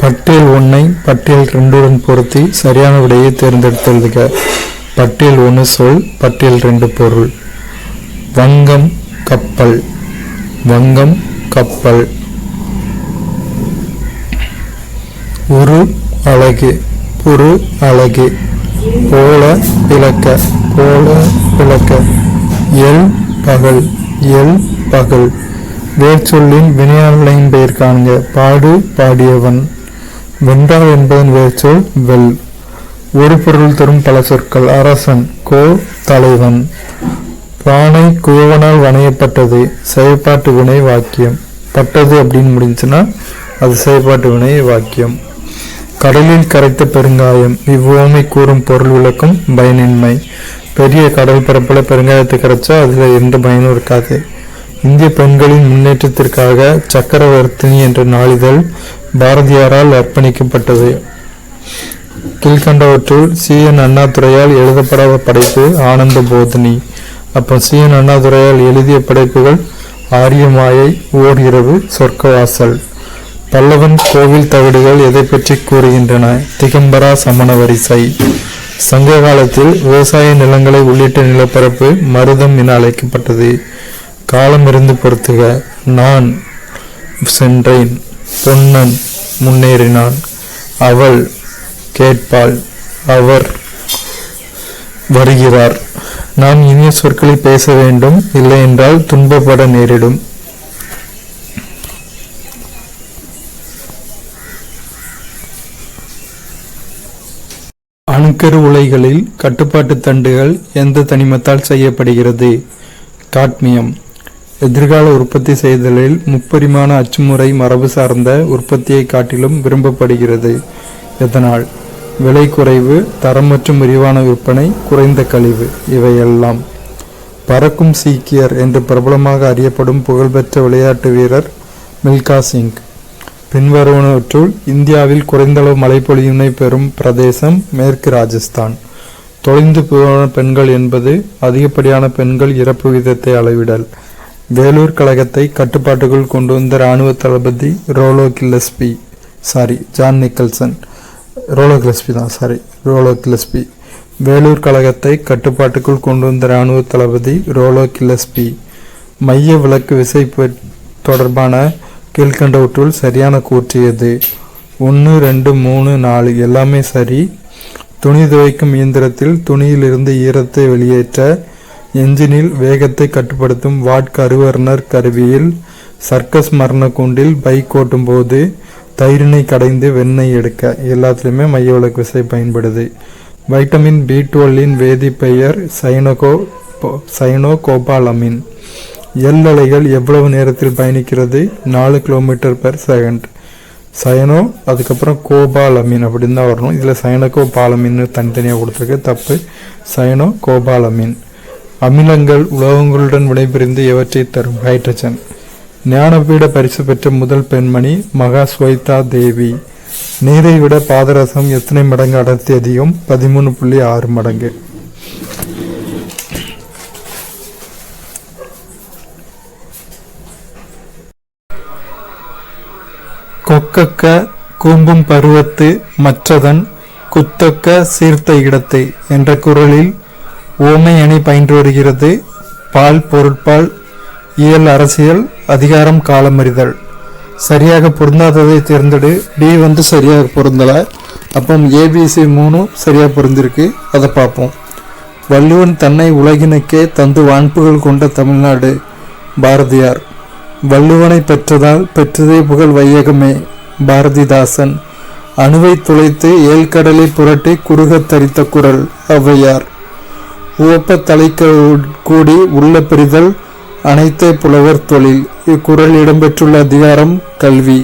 பட்டியல் 1 பட்டியல் 2 பொருத்தி சரியான விடையை தேர்ந்தெடுத்தெழுதுக. பட்டியல் 1 சொல், பட்டியல் 2 பொருள். வங்கம் கப்பல். வங்கம் கப்பல். உரு அழகு. புரு அழகு. போல விளக்க. போல விளக்க. எல் பகல். எல் பகல். வேர்ச்சொல்லின் வினையாளரின் பெயர் காண்க. பாடு பாடியவன். வென்றால் என்பதன் வேர்ச்சொல் வெல். ஒரு பொருள் தரும் பல சொற்கள். அரசன். கோ தலைவன். பானை குயவனால் வணையப்பட்டது. செயற்பாட்டு வினை வாக்கியம். பட்டது அப்படின்னு முடிஞ்சுன்னா அது செயற்பாட்டு வினை வாக்கியம். கடலில் கரைத்த பெருங்காயம். இவ்வுவமை கூறும் பொருள் விளக்கும் பயனின்மை. பெரிய கடல் பரப்புல பெருங்காயத்தை கரைச்சா அதுல எந்த பயனும் இருக்காது. இந்திய பெண்களின் முன்னேற்றத்திற்காக சக்கரவர்த்தினி என்ற நாளிதழ் பாரதியாரால் அர்ப்பணிக்கப்பட்டது. கீழ்கண்டவற்றுள் சி.என். அண்ணாதுரையால் எழுதப்படாத படைப்பு ஆனந்த போதினி. அப்போ சி.என். அண்ணாதுரையால் எழுதிய படைப்புகள் ஆரியமாயை, ஓர் இரவு, சொர்க்கவாசல். பல்லவன் கோவில் தகடுகள் எதை பற்றி கூறுகின்றன? திகம்பரா சமண வரிசை. சங்க காலத்தில் விவசாய நிலங்களை உள்ளிட்ட நிலப்பரப்பு மருதம் என அழைக்கப்பட்டது. காலமிருந்து பொறுத்துக. நான் சென்றேன். பொன்னன் முன்னேறினான். அவள் கேட்பாள். அவர் வருகிறார். நாம் இனிய சொற்களை பேச வேண்டும், இல்லை என்றால் துன்பப்பட நேரிடும். அணுக்கரு உலைகளில் கட்டுப்பாட்டு தண்டுகள் எந்த தனிமத்தால் செய்யப்படுகிறது? காட்மியம். எதிர்கால உற்பத்தி செய்தலில் முப்பரிமாண அச்சுமுறை மரபு சார்ந்த உற்பத்தியை காட்டிலும் விரும்பப்படுகிறது. எதனால்? விலை குறைவு, தரம் மற்றும் விரிவான விற்பனை, குறைந்த கழிவு. இவையெல்லாம். பறக்கும் சீக்கியர் என்று பிரபலமாக அறியப்படும் புகழ்பெற்ற விளையாட்டு வீரர் மில்கா சிங். பின்வருவனவற்றுள் இந்தியாவில் குறைந்தளவு மழை பொழிவினை பெறும் பிரதேசம் மேற்கு ராஜஸ்தான். தொலைந்து போன பெண்கள் என்பது அதிகப்படியான பெண்கள் இறப்பு விகிதத்தை அளவிடல். வேலூர் கழகத்தை கட்டுப்பாட்டுக்குள் கொண்டு வந்த இராணுவ தளபதி ஜான் நிக்கல்சன். ரோலோ கில்லஸ்பி. வேலூர் கழகத்தை கட்டுப்பாட்டுக்குள் கொண்டு வந்த இராணுவ தளபதி ரோலோ கில்லஸ்பி. மைய விளக்கு விசை தொடர்பான கீழ்கண்டவற்றுள் சரியான கூற்று எது? 1, 2, 3, 4 எல்லாமே சரி. துணி துவைக்கும் இயந்திரத்தில் துணியிலிருந்து ஈரத்தை வெளியேற்ற, என்ஜினில் வேகத்தை கட்டுப்படுத்தும் வாட் கருவர்னர் கருவியில், சர்க்கஸ் மரண கூண்டில் பைக் ஓட்டும் போது தயிரினை கடைந்து வெண்ணெய் எடுக்க, எல்லாத்துலேயுமே மைய விளக்கு விசை பயன்படுது. Vitamin B12 வேதிப்பெயர் சைனோகோபாலமின். எல் அலைகள் எவ்வளவு நேரத்தில் பயணிக்கிறது? 4 km/s. சயனோ அதுக்கப்புறம் கோபாலமின் அப்படின்னு தான் வரணும். இதில் சைனோகோபாலமின் தனித்தனியாக கொடுத்துருக்கு, தப்பு. சைனோகோபாலமின். அமிலங்கள் உலோகங்களுடன் வினைபுரிந்து எவற்றை தரும்? ஹைட்ரஜன். ஞானபீட பரிசு பெற்ற முதல் பெண்மணி மகா ஸ்வைதா தேவி. நீரை விட பாதரசம் எத்தனை மடங்கு அடர்த்தி அதிகம்? 13.6 மடங்கு. கொக்கக்க கூம்பும் பருவத்து மற்றதன் குத்தக்க சீர்த்த இடத்தை என்ற குறளில் ஓமை அணி பயின்று வருகிறது. பால் பொருட்பால், இயல் அரசியல், அதிகாரம் காலமறிதல். சரியாக பொருந்தாததை தேர்ந்தெடு. டி சரியாக பொருந்தல. அப்போ ABC 3 சரியாக பொருந்திருக்கு. அதை பார்ப்போம். வள்ளுவன் தன்னை உலகினுக்கே தந்து வான்புகள் கொண்ட தமிழ்நாடு. பாரதியார். வள்ளுவனை பெற்றதால் பெற்றதே புகழ் வையகமே. பாரதிதாசன். அணுவை துளைத்து ஏழ்கடலை புரட்டி குறுகத் தரித்த குரல். ஔவையார். உவப்ப தலைக்க கூடி உள்ள பெரிதல் அனைத்தே புலவர் தொழில். இக்குறள் இடம்பெற்றுள்ள அதிகாரம் கல்வி.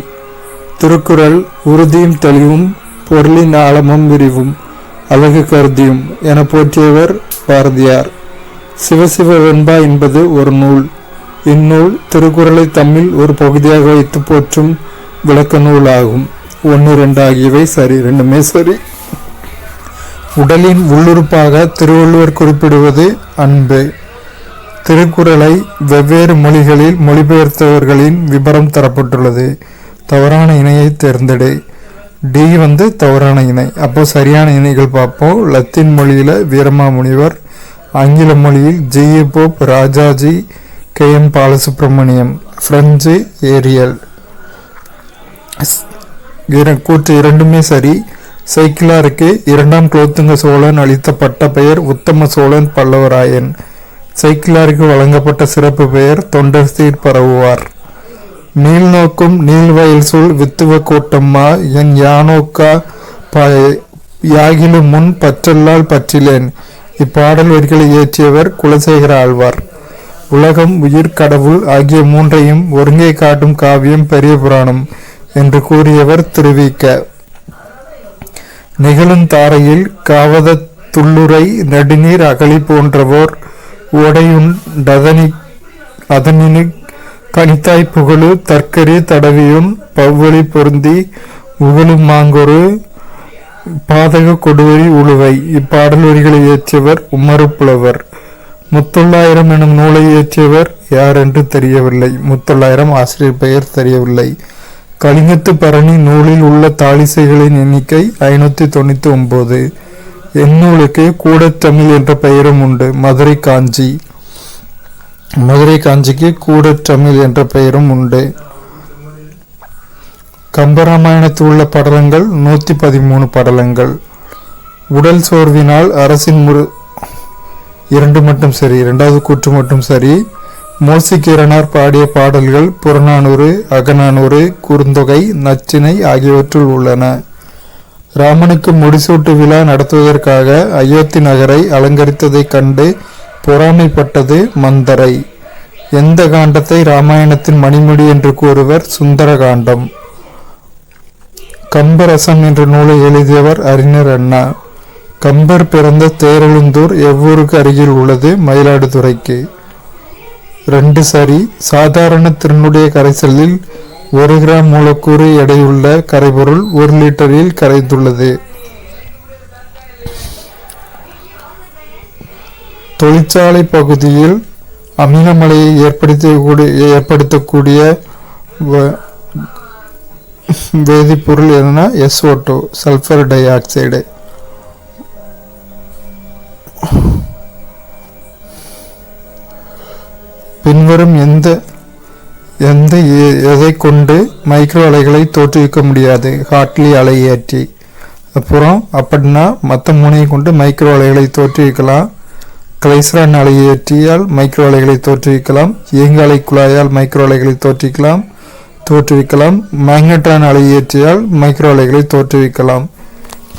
திருக்குறள் உறுதியும் தெளிவும், பொருளின் ஆழமும் விரிவும், அழகு கருதியும் என போற்றியவர் பாரதியார். சிவசிவ வெண்பா என்பது ஒரு நூல். இந்நூல் திருக்குறளை தமிழ் ஒரு பகுதியாக வைத்து போற்றும் விளக்க நூல் ஆகும். 1, 2 ஆகியவை சரி, ரெண்டுமே சரி. உடலின் உள்ளுறுப்பாக திருவள்ளுவர் குறிப்பிடுவது அன்பு. திருக்குறளை வெவ்வேறு மொழிகளில் மொழிபெயர்த்தவர்களின் விபரம் தரப்பட்டுள்ளது. தவறான இணையை தேர்ந்தெடு. டி வந்து தவறான இணை. அப்போ சரியான இணைகள் பார்ப்போம். லத்தீன் மொழியில வீரமாமுனிவர், ஆங்கில மொழியில் G A. Pope, Rajaji, K M. Balasubramaniam, French Ariel. கூற்று இரண்டுமே சரி. சைக்கிளாருக்கு இரண்டாம் குலோத்துங்க சோழன் அளித்த பட்ட பெயர் உத்தம சோழன் பல்லவராயன். சைக்கிளாருக்கு வழங்கப்பட்ட சிறப்பு பெயர் தொண்டர் சீர் பரவுவார். நீள் நோக்கும் நீள்வயல் சூழ் வித்துவ கோட்டம்மா என் யானோக்கா யாகிலும் முன் பற்றல்லால் பற்றிலேன். இப்பாடல் வரிகளை இயற்றியவர் குலசேகர ஆழ்வார். உலகம், உயிர், கடவுள் ஆகிய மூன்றையும் ஒருங்கே காட்டும் காவியம் பெரிய புராணம் என்று கூறியவர் திருவிக்க. நிகழும் தாரையில் காவத துள்ளுரை நெடுநீர் அகழி போன்றவோர் உடையுண்டதனி அதனினு கனித்தாய் புகழு தற்கரி தடவியுன் பவ்வழி பொருந்தி உகழும் மாங்கொரு பாதக கொடுவரி உழுவை. இப்பாடல் வரிகளை இயற்றியவர் உமறுப்புலவர். முத்தொள்ளாயிரம் எனும் நூலை இயற்றியவர் யார் என்று தெரியவில்லை. முத்தொள்ளாயிரம் ஆசிரியர் பெயர் தெரியவில்லை. கலிங்கத்து பரணி நூலில் உள்ள தாளிசைகளின் எண்ணிக்கை 599. இந்நூலுக்கு கூடத்தமிழ் என்ற பெயரும் உண்டு. மதுரை காஞ்சிக்கு கூடத்தமிழ் என்ற பெயரும் உண்டு. கம்பராமாயணத்தில் உள்ள படலங்கள் 113 படலங்கள். உடல் சோர்வினால் அரசின் இரண்டு மட்டும் சரி. இரண்டாவது கூற்று மட்டும் சரி. மோசிகீரனார் பாடிய பாடல்கள் புறநானூறு, அகநானூறு, குறுந்தொகை, நச்சினை ஆகியவற்றுள் உள்ளன. ராமனுக்கு முடிசூட்டு விழா நடத்துவதற்காக அயோத்தி நகரை அலங்கரித்ததைக் கண்டு பொறாமைப்பட்டது மந்தரை. எந்த காண்டத்தை ராமாயணத்தின் மணிமுடி என்று கூறுவர்? சுந்தர காண்டம். கம்பரசம் என்ற நூலை எழுதியவர் அறிஞர் அண்ணா. கம்பர் பிறந்த தேரெழுந்தூர் எவ்வூருக்கு அருகில் உள்ளது? மயிலாடுதுறைக்கு. 2 சரி. சாதாரண திருநுடைய கரைசலில் 1 கிராம் மூலக்கூறு எடையுள்ள கரைபொருள் 1 லிட்டரில் கரைந்துள்ளது. தொழிற்சாலை பகுதியில் அமிலமலையை ஏற்படுத்தக்கூடிய வேதிப்பொருள் என்ன? SO2, sulphur di oxide. பின்வரும் எதை கொண்டு மைக்ரோ அலைகளை தோற்றுவிக்க முடியாது? ஹார்ட்லி அலையேற்றி. அப்புறம் அப்படின்னா மற்ற 3ஐ கொண்டு மைக்ரோ அலைகளை தோற்றுவிக்கலாம். கிளைசரான் அலையேற்றியால் மைக்ரோ அலைகளை தோற்றுவிக்கலாம். இயங்கு அலை குழாயால் மைக்ரோ அலைகளை தோற்றுவிக்கலாம். மேக்னட்ரான் அலையேற்றியால் மைக்ரோ அலைகளை தோற்றுவிக்கலாம்.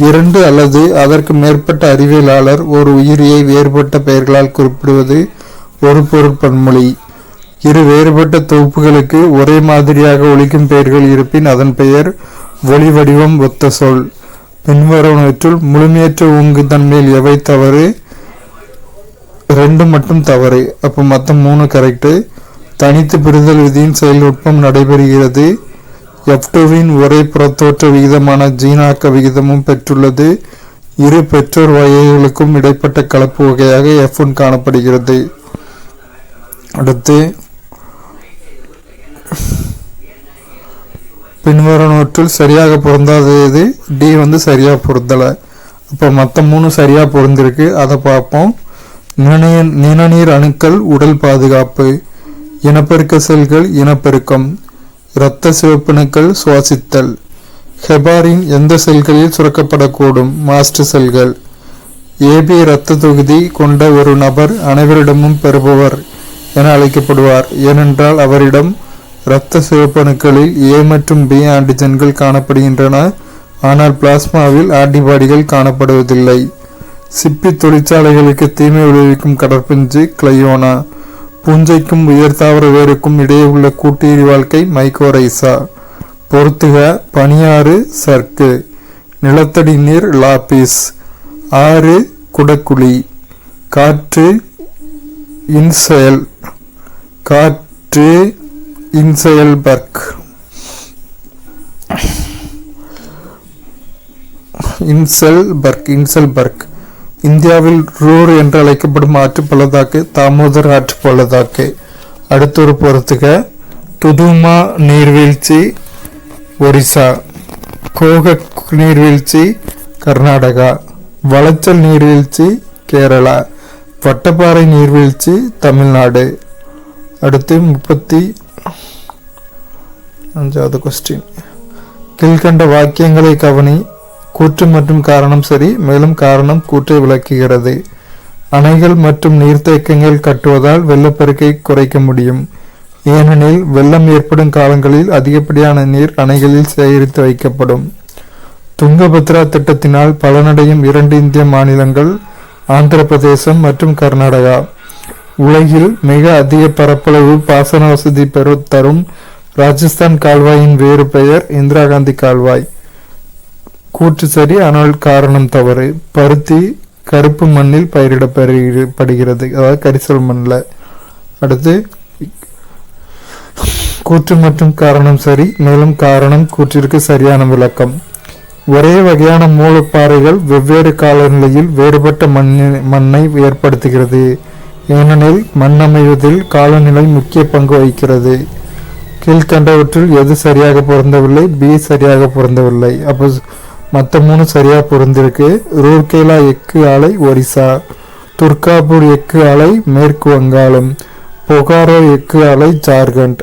2 அல்லது அதற்கு மேற்பட்ட அறிவியலாளர் ஒரு உயிரியை வேறுபட்ட பெயர்களால் குறிப்பிடுவது ஒரு பொருட்பன்மொழி. 2 வேறுபட்ட தொகுப்புகளுக்கு ஒரே மாதிரியாக ஒலிக்கும் பெயர்கள் இருப்பின் அதன் பெயர் ஒலி வடிவம் ஒத்த சொல். பின்வருவனவற்றுள் முழுமையற்ற ஓங்கு தன்மையில் எவை தவறு? 2 மட்டும் தவறு. அப்போ மொத்தம் 3 கரெக்டு. தனித்து பிரிதல் விதியின் செயல்நுட்பம் நடைபெறுகிறது. F2வின் ஒரே புறத்தோற்ற விகிதமான ஜீனாக்க விகிதமும் பெற்றுள்ளது. 2 பெற்றோர் வகைகளுக்கும் இடைப்பட்ட கலப்பு வகையாக F1 காணப்படுகிறது. அடுத்து பின்வருவனவற்றுள் சரியாக பொருந்தாதது டி வந்து சரியா பொருந்தலை. அப்போ மொத்தம் 3 சரியா பொருந்திருக்கு. அதை பார்ப்போம். நிணநீர் அணுக்கள் உடல் பாதுகாப்பு. இனப்பெருக்க செல்கள் இனப்பெருக்கம். இரத்த சிவப்பணுக்கள் சுவாசித்தல். ஹெபாரின் எந்த செல்களில் சுரக்கப்படக்கூடும்? மாஸ்ட் செல்கள். ஏபி இரத்த தொகுதி கொண்ட ஒரு நபர் அனைவரிடமும் பெறுபவர் என அழைக்கப்படுவார். ஏனென்றால் அவரிடம் இரத்த சிவப்பணுக்களில் ஏ மற்றும் பி ஆன்டிஜன்கள் காணப்படுகின்றன. ஆனால் பிளாஸ்மாவில் ஆன்டிபாடிகள் காணப்படுவதில்லை. சிப்பி தொழிற்சாலைகளுக்கு தீமை விளைவிக்கும் கடற்பஞ்சு கிளையோனா. பூஞ்சைக்கும் உயர் தாவர வேருக்கும் இடையே உள்ள கூட்டீரி வாழ்க்கை மைக்கோரைசா. பொறுத்துக. பனியாறு சர்க்கு. நிலத்தடி நீர் லாபிஸ். ஆறு குடக்குழி. காற்று இன்செயல்பர்க். இந்தியாவில் ரூர் என்று அழைக்கப்படும் ஆற்று பள்ளத்தாக்கு தாமோதர் ஆற்று பள்ளத்தாக்கு. அடுத்த ஒரு பொறுத்துக. துதுமா நீர்வீழ்ச்சி ஒரிசா. கோக நீர்வீழ்ச்சி கர்நாடகா, வளச்சல் நீர்வீழ்ச்சி கேரளா, வட்டப்பாறை நீர்வீழ்ச்சி தமிழ்நாடு. அடுத்து 35வது கொஸ்டின். கீழ்கண்ட வாக்கியங்களை கவனி. கூற்று மற்றும் காரணம் சரி, மேலும் காரணம் கூற்றை விளக்குகிறது. அணைகள் மற்றும் நீர்த்தேக்கங்கள் கட்டுவதால் வெள்ளப்பெருக்கை குறைக்க முடியும். ஏனெனில் வெள்ளம் ஏற்படும் காலங்களில் அதிகப்படியான நீர் அணைகளில் சேகரித்து வைக்கப்படும். துங்கபத்ரா திட்டத்தினால் பலனடையும் 2 இந்திய மாநிலங்கள் ஆந்திர பிரதேசம் மற்றும் கர்நாடகா. உலகில் மிக அதிக பரப்பளவு பாசன வசதி தரும் ராஜஸ்தான் கால்வாயின் வேறு பெயர் இந்திரா காந்தி கால்வாய். கூற்று சரி, ஆனால் காரணம் தவறு. பருத்தி கருப்பு மண்ணில் பயிரிடப்படுகிறது, அதாவது கரிசல் மண்ணில். அடுத்து கூற்று மற்றும் காரணம் சரி, மேலும் காரணம் கூற்றிற்கு சரியான விளக்கம். ஒரே வகையான மூலப்பாறைகள் வெவ்வேறு காலநிலையில் வேறுபட்ட மண்ணை ஏற்படுத்துகிறது. ஏனெனில் மண் அமைவதில் காலநிலை முக்கிய பங்கு வகிக்கிறது. கீழ்கண்டவற்றில் எது சரியாக பொருந்தவில்லை? பி சரியாக பொருந்தவில்லை. அப்போ மற்ற 3 சரியாக பொருந்திருக்கு. ரூர்கேலா எஃகு ஆலை ஒரிசா, துர்காபூர் எஃகு ஆலை மேற்கு வங்காளம், பொகாரோ எஃகு ஆலை ஜார்க்கண்ட்.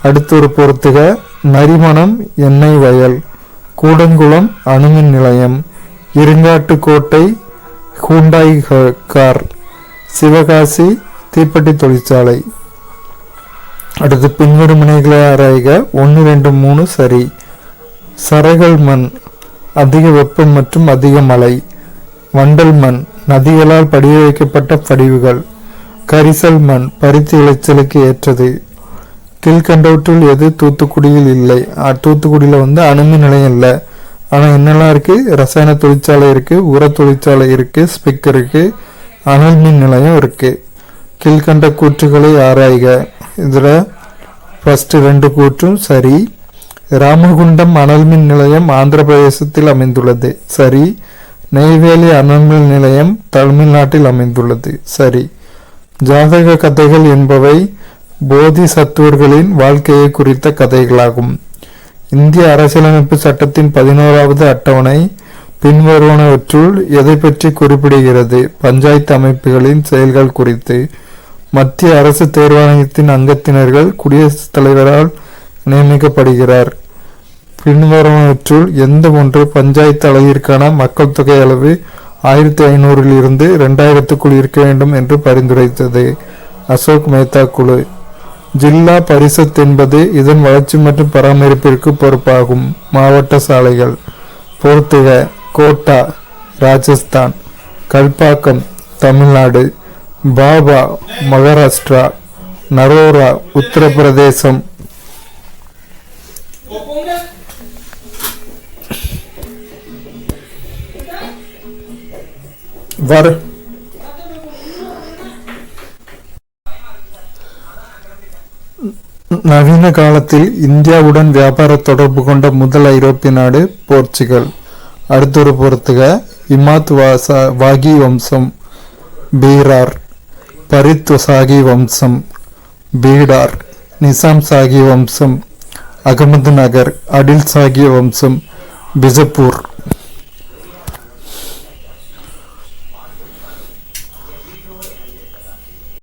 அடுத்து ஒரு பொறுத்துக. நரிமணம் எண்ணெய் வயல், கூடங்குளம் அணுமின் நிலையம், இருங்காட்டுக்கோட்டை ஹூண்டாய் கார், சிவகாசி தீப்பெட்டி தொழிற்சாலை. அடுத்து பின்வரும் வினைகளை ஆராய்க. 1, 2, 3 சரி. சரகல் மண் அதிக வெப்பம் மற்றும் அதிக மழை. வண்டல் மண் நதிகளால் படிய வைக்கப்பட்ட படிவுகள். கரிசல் மண் பருத்தி விளைச்சலுக்கு ஏற்றது. கீழ்கண்டவற்றில் எது தூத்துக்குடியில் இல்லை? தூத்துக்குடியில் அணுமின் நிலையம் இல்லை. ஆனால் என்னெல்லாம் இருக்கு? ரசாயன தொழிற்சாலை இருக்கு, உர தொழிற்சாலை இருக்கு, ஸ்பிக் இருக்கு, அனல் மின் நிலையம் இருக்கு. கீழ்கண்ட கூற்றுகளை ஆராய்க. இதில் ஃபர்ஸ்ட் 2 கூற்றும் சரி. ராமகுண்டம் அனல்மின் நிலையம் ஆந்திர பிரதேசத்தில் அமைந்துள்ளது, சரி. நெய்வேலி அனல்மின் நிலையம் தமிழ்நாட்டில் அமைந்துள்ளது, சரி. ஜாதக கதைகள் என்பவை போதி சத்துவர்களின் வாழ்க்கையை குறித்த கதைகளாகும். இந்திய அரசியலமைப்பு சட்டத்தின் 11வது அட்டவணை பின்வருவனவற்றுள் எதை பற்றி குறிப்பிடுகிறது? பஞ்சாயத்து அமைப்புகளின் செயல்கள் குறித்து. மத்திய அரசு தேர்வாணையத்தின் அங்கத்தினர்கள் குடியரசுத் தலைவரால் நியமிக்கப்படுகிறார். பின்வருவனவற்றுள் எந்த ஒன்று பஞ்சாயத்து அளவிற்கான மக்கள் தொகை அளவு 1500 இருந்து 2000க்குள் இருக்க வேண்டும் என்று பரிந்துரைத்தது? அசோக் மேத்தா குழு. ஜில்லா பரிஷத் என்பது இதன் வளர்ச்சி மற்றும் பராமரிப்பிற்கு பொறுப்பாகும். மாவட்ட சாலைகள். பொறுத்துக. கோட்டா ராஜஸ்தான், கல்பாக்கம் தமிழ்நாடு, பாபா மகாராஷ்டிரா, நரோரா உத்தரப்பிரதேசம். நவீன காலத்தில் இந்தியாவுடன் வியாபார தொடர்பு கொண்ட முதல் ஐரோப்பிய நாடு போர்ச்சுகல். அடுத்தொரு பொறுத்துக. இமாத் வாகி வம்சம், பீரார். பரித் சாகி வம்சம், பீடார். நிசாம் சாகி வம்சம், அகமது நகர். அடில் சாகி வம்சம், பிஜப்பூர்.